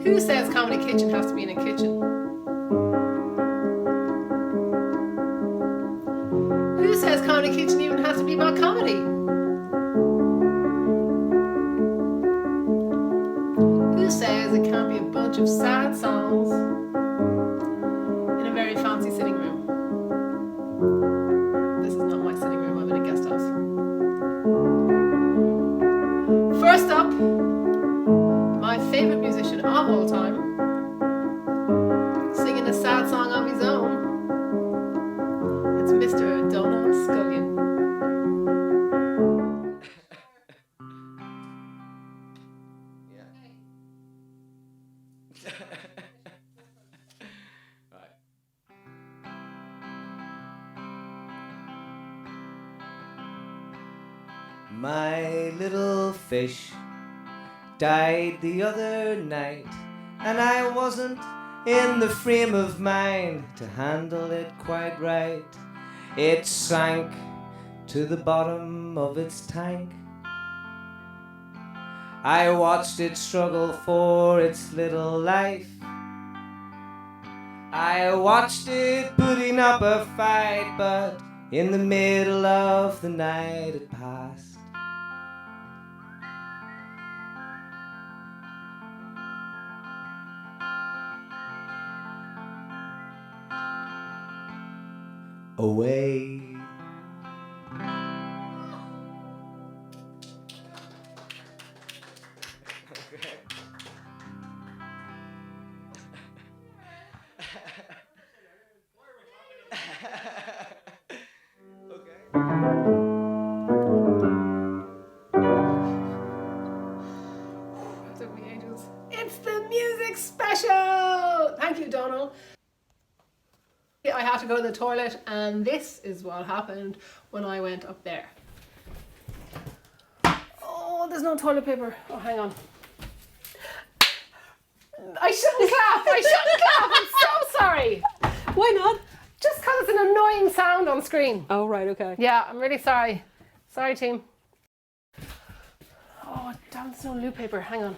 Who says Comedy Kitchen has to be in a kitchen? Who says Comedy Kitchen even has to be about comedy? Who says it can't be a bunch of sad songs in a very fancy sitting room? This is not my sitting room, I'm in a guest house. First up, my favourite musician of all time, singing a sad song of his own. It's Mr. Donal Scullion. My little fish died the other night, and I wasn't in the frame of mind to handle it quite right. It sank to the bottom of its tank. I watched it struggle for its little life. I watched it putting up a fight, but in the middle of the night it passed. Away. Took me ages. It's the music special! Thank you, Donal. I had to go to the toilet, and this is what happened when I went up there. Oh, there's no toilet paper. Oh, hang on. I shouldn't clap. I shouldn't clap. I'm so sorry. Why not? Just because it's an annoying sound on screen. Oh, right, okay. Yeah, I'm really sorry. Sorry, team. Oh, damn, there's no loo paper. Hang on.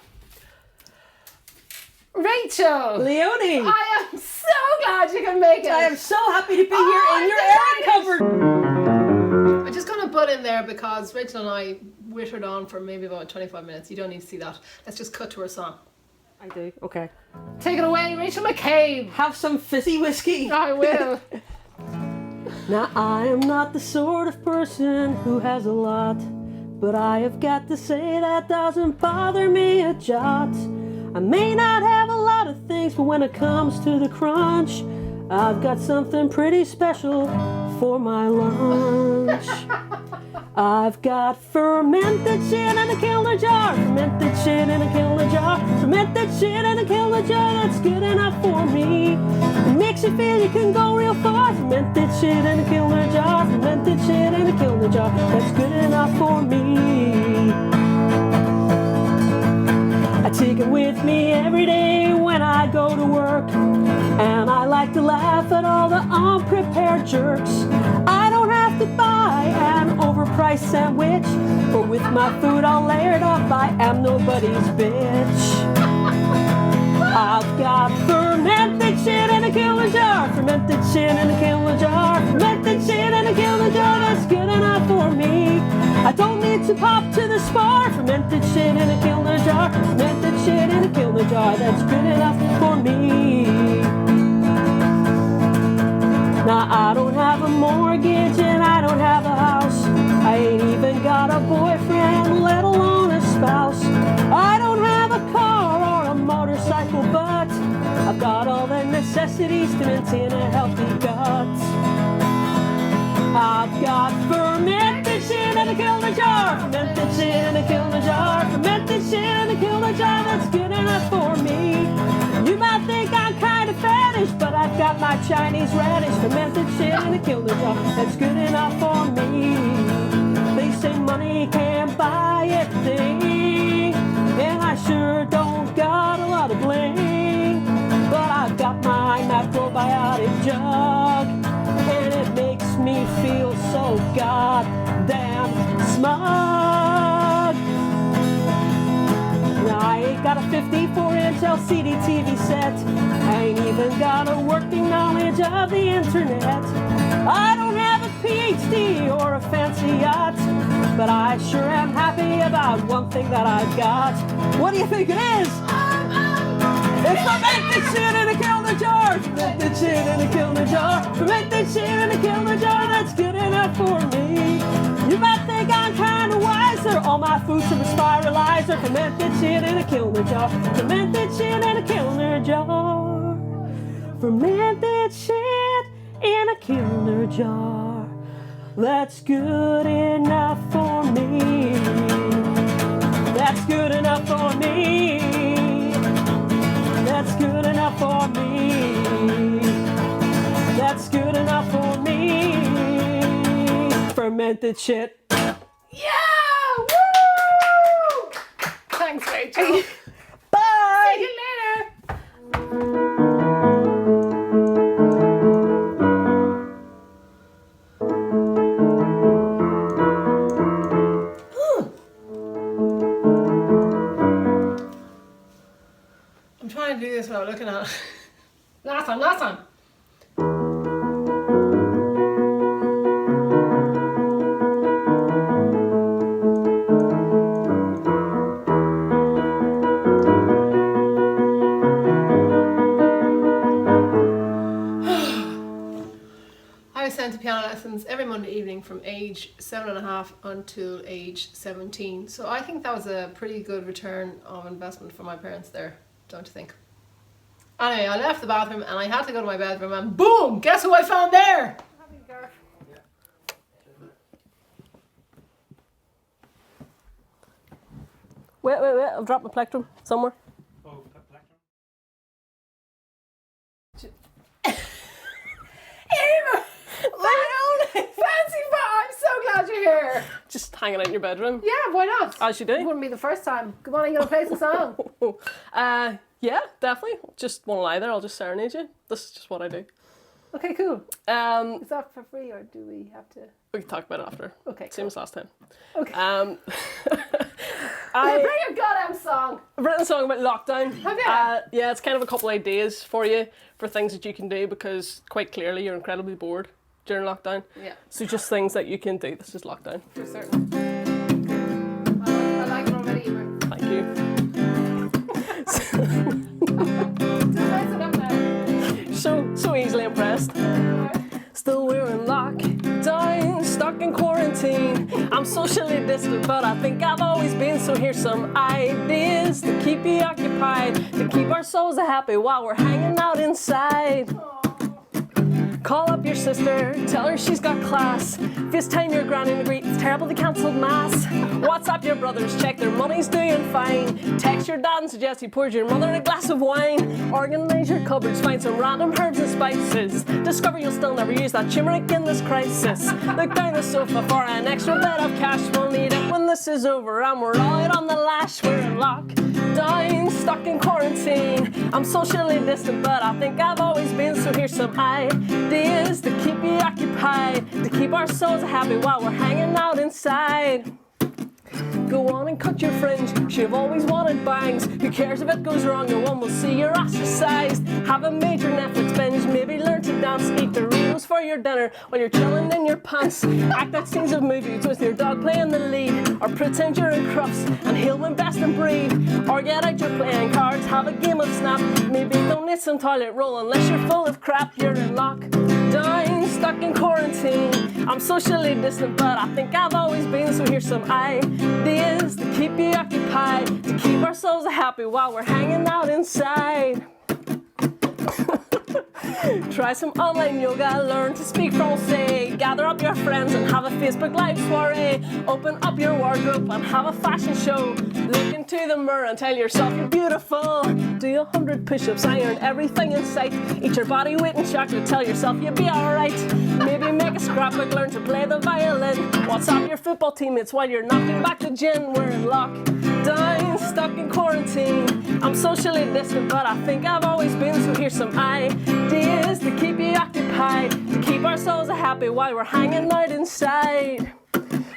Rachel! Leonie! I am so glad you can make it. I am so happy to be here in your area covered. I'm just going to butt in there because Rachel and I wittered on for maybe about 25 minutes. You don't need to see that. Let's just cut to her song. I do, okay. Take it away, Rachael Mc Cabe. Have some fizzy whiskey. I will. Now, I am not the sort of person who has a lot, but I have got to say that doesn't bother me a jot. I may not have a lot of things, but when it comes to the crunch, I've got something pretty special for my lunch. I've got fermented shit in a killer jar, fermented shit in a killer jar, fermented shit in a killer jar, that's good enough for me. It makes you feel you can go real far, fermented shit in a killer jar, fermented shit in a killer jar, that's good enough for me. I take it with me every day when I go to work, and I like to laugh at all the unprepared jerks. I don't have to buy an overpriced sandwich, but with my food all layered up, I am nobody's bitch. I've got fermented shit in a killer jar, fermented shit in a killer jar, fermented shit in a killer jar, that's good enough for me. I don't need to pop to the spar, fermented shit in a killer jar, fermented shit in a killer jar, that's good enough for me. Now I don't have a mortgage and I don't have a house, I ain't even got a boyfriend, let alone a spouse. I don't have a car or a motorcycle, but I've got all the necessities to maintain a healthy gut. I've got fermented shit in a killer jar, fermented shit in a killer jar, fermented shit in a killer jar, that's good enough for me. You might think I'm kind of fetish, but I've got my Chinese radish, fermented shit in a killer jar, that's good enough for me. They say money can't buy everything, and I sure don't got a lot of bling, but I've got my macrobiotic jug, and it makes me feel so goddamn smug. Now I ain't got a 50 for it large LCD TV set. I ain't even got a working knowledge of the internet. I don't have a PhD or a fancy yacht, but I sure am happy about one thing that I've got. What do you think it is? It's fermented shit in a Kilner jar. Fermented shit in a Kilner jar. Fermented shit in a Kilner jar. That's good enough for me. You might think I'm kind of wiser. All my food's from a spiralizer. Fermented shit in a Kilner jar. Fermented shit in a Kilner jar. Fermented shit in a Kilner jar. That's good enough for me. That's good enough for me. That's good enough for me. That's good enough for me. Fermented shit. Yeah! Woo! Thanks, Rachel. Bye! See you later. I'm trying to do this without looking at it. Last time. I was sent to piano lessons every Monday evening from age 7.5 until age 17. So I think that was a pretty good return of investment for my parents there, don't you think? Anyway, I left the bathroom and I had to go to my bedroom and boom! Guess who I found there? Wait, I've dropped my plectrum somewhere. Emer! Fancy bar! I'm so glad you're here. Just hanging out in your bedroom. Yeah, why not? As you do. It wouldn't be the first time. Come on, are you gonna play some song? Yeah, definitely. Just won't lie there, I'll just serenade you. This is just what I do. Okay, cool. Is that for free or do we have to? We can talk about it after. Okay, Same cool. as last time. Okay. I've Play your goddamn song. written a song about lockdown. Have you? Yeah, it's kind of a couple ideas for you for things that you can do because quite clearly you're incredibly bored during lockdown. Yeah. So just things that you can do. This is lockdown. For certain. I like it already, Emer. Thank you. Nice enough now. So easily impressed. Still we're in lockdown, stuck in quarantine. I'm socially distant, but I think I've always been. So here's some ideas to keep you occupied, to keep our souls happy while we're hanging out inside. Call up your sister, tell her she's got class. FaceTime your granny and agree it's terrible they cancelled mass. WhatsApp your brothers, check their money's doing fine. Text your dad and suggest he pours your mother a glass of wine. Organize your cupboards, find some random herbs and spices. Discover you'll still never use that turmeric in this crisis. Look down the sofa for an extra bit of cash. We'll need it when this is over and we're all out on the lash. We're in lockdown, stuck in quarantine. I'm socially distant, but I think I've always been. So here's some ideas to keep you occupied, to keep our souls happy while we're hanging out inside. Go on and cut your fringe, you've always wanted bangs. Who cares if it goes wrong, no one will see you're ostracized. Have a major Netflix binge, maybe learn to dance. Eat Doritos for your dinner while you're chilling in your pants. Act out scenes of movies with your dog playing the lead, or pretend you're in Crufts and he'll win best in breed. Or get out your playing cards, have a game of Snap. Maybe donate some toilet roll unless you're full of crap. You're in lockdown, stuck in quarantine. I'm socially distant, but I think I've always been. So here's some ideas to keep you occupied, to keep our souls happy while we're hanging out inside. Try some online yoga, learn to speak Francais. Gather up your friends and have a Facebook Live soiree. Open up your wardrobe and have a fashion show. Look into the mirror and tell yourself you're beautiful. Do 100 push-ups, iron everything in sight. Eat your body weight in chocolate, tell yourself you'll be alright. Maybe make a scrapbook, learn to play the violin. WhatsApp your football teammates while you're knocking back the gin. We're in lockdown, stuck in quarantine. I'm socially distant, but I think I've always been. So here's some ideas to keep you occupied, to keep our souls happy while we're hanging out inside.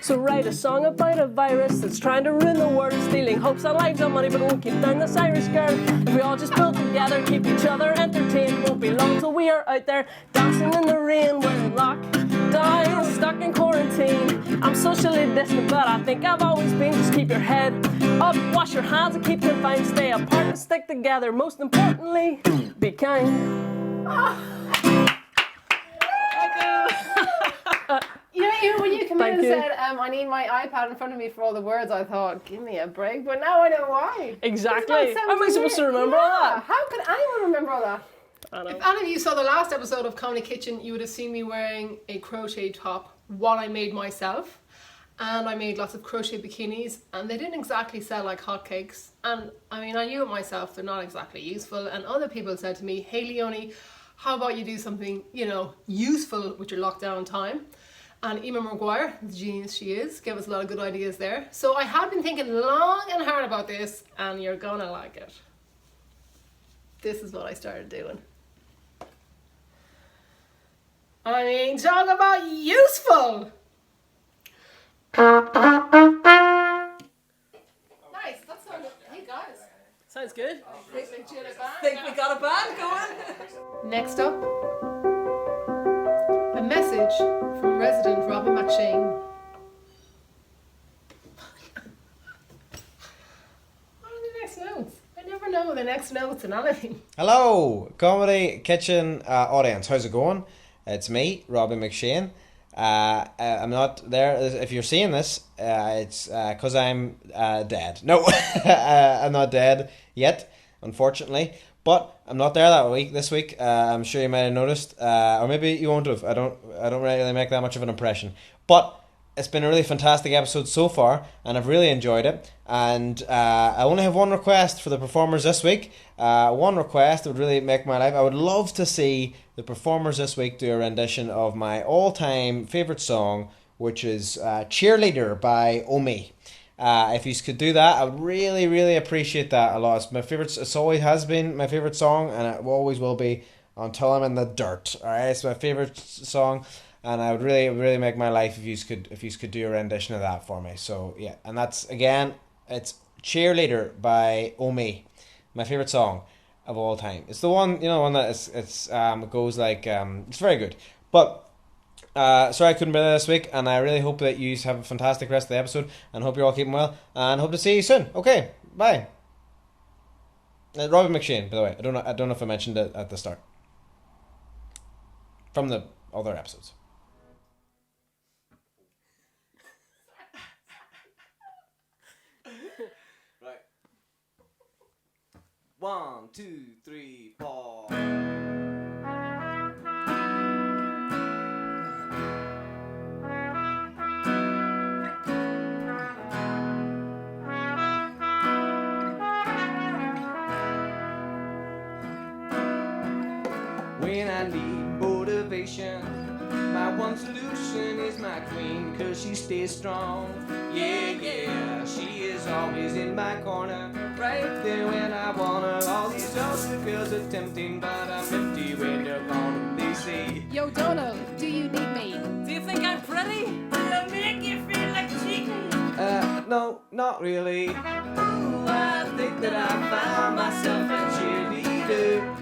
So write a song about a virus that's trying to ruin the world, stealing hopes and lives and money, but won't keep down this Irish girl. If we all just pull together, keep each other entertained, won't be long till we are out there dancing in the rain. We're locked down, stuck in quarantine. I'm socially distant, but I think I've always been. Just keep your head up, wash your hands and keep confined. Stay apart and stick together. Most importantly, be kind. You know, even when you came in and Thank you. said, I need my iPad in front of me for all the words, I thought, give me a break. But now I know why. Exactly. It's about How am I 17 supposed to minutes. remember all Yeah, that? how could anyone remember all that? I know. If any of you saw the last episode of Comedy Kitchen, you would have seen me wearing a crochet top, what I made myself. And I made lots of crochet bikinis, and they didn't exactly sell like hotcakes. And I mean, I knew it myself, they're not exactly useful. And other people said to me, hey Leonie, how about you do something, you know, useful with your lockdown time? And Emer Maguire, the genius she is, gave us a lot of good ideas there. So I had been thinking long and hard about this, and you're gonna like it. This is what I started doing. I mean, talk about useful! Nice, that sounded, hey guys. Sounds good. Think we got a band going? Next up, a message from resident Robbie McShane. What are the next notes? I never know the next notes and anything. Hello, Comedy Kitchen audience. How's it going? It's me, Robbie McShane. I'm not there. If you're seeing this, it's because I'm dead. No, I'm not dead yet, unfortunately. But I'm not there this week. I'm sure you might have noticed, or maybe you won't have. I don't really make that much of an impression. But it's been a really fantastic episode so far, and I've really enjoyed it. And I only have one request for the performers this week. One request that would really make my life. I would love to see the performers this week do a rendition of my all-time favourite song, which is Cheerleader by Omi. If you could do that, I would really, really appreciate that a lot. It's my favourite. It always has been my favourite song, and it always will be until I'm in the dirt. All right, it's my favourite song. And I would really, really make my life if you could do a rendition of that for me. So yeah, and that's again, it's Cheerleader by Omi, my favorite song of all time. It's the one, you know, one that it goes like it's very good. But sorry I couldn't be there this week, and I really hope that you have a fantastic rest of the episode, and hope you're all keeping well, and hope to see you soon. Okay, bye. Robbie McShane, by the way. I don't know if I mentioned it at the start from the other episodes. Right. 1, 2, 3, 4. When I need motivation, my one solution is my queen, cause she stays strong. Yeah, yeah, she is always in my corner, right there when I want her. All these other girls are tempting, but I'm empty when they're gone. They say, Yo, Donal, do you need me? Do you think I'm pretty? Do I make you feel like cheating? no, not really. Ooh, I think that I found myself a cheerleader.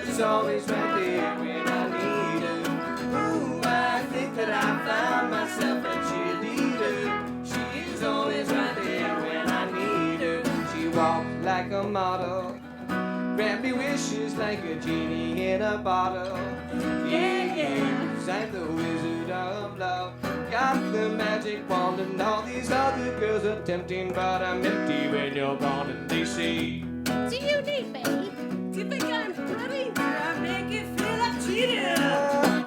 She's always right there when I need her. Ooh, I think that I found myself a cheerleader. She's always right there when I need her. She walks like a model, grant me wishes like a genie in a bottle. Yeah, yeah, she's like the wizard of love. Got the magic wand, and all these other girls are tempting, but I'm empty when you're gone. And they say, Do you need me? Do you think I'm pretty? Do I make you feel like cheating?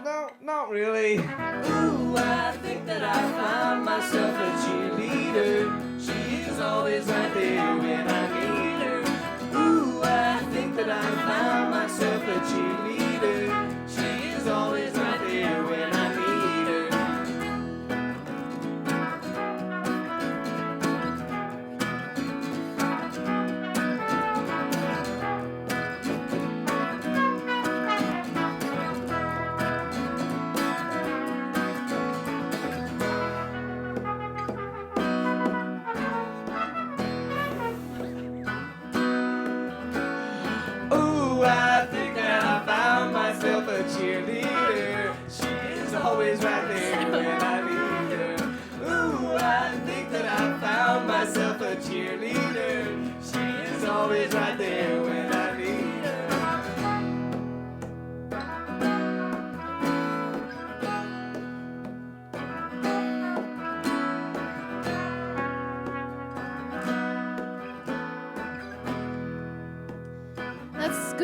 no, not really. Ooh, I think that I found myself a cheerleader. She is always right there when I need her. Ooh, I think that I found myself a cheerleader. She is always right there when I need her.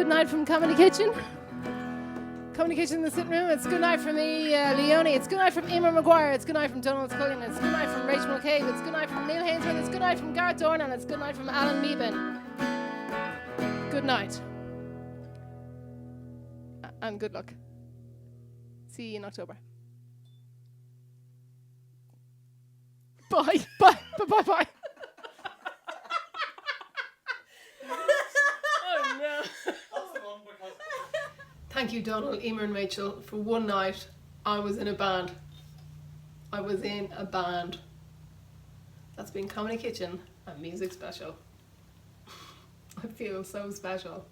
good night from Comedy Kitchen. Comedy Kitchen in the sitting room. It's good night from me, Leonie. It's good night from Emer Maguire. It's good night from Donal Scullion. It's good night from Rachael Mc Cabe. It's good night from Neil Hainsworth. It's good night from Gareth Doran. And it's good night from Alan Meban. Good night. And good luck. See you in October. Bye. Bye. Bye. Bye. Bye. Oh no. Thank you, Donal, Emer and Rachel. For one night, I was in a band. I was in a band. That's been Comedy Kitchen and Music Special. I feel so special.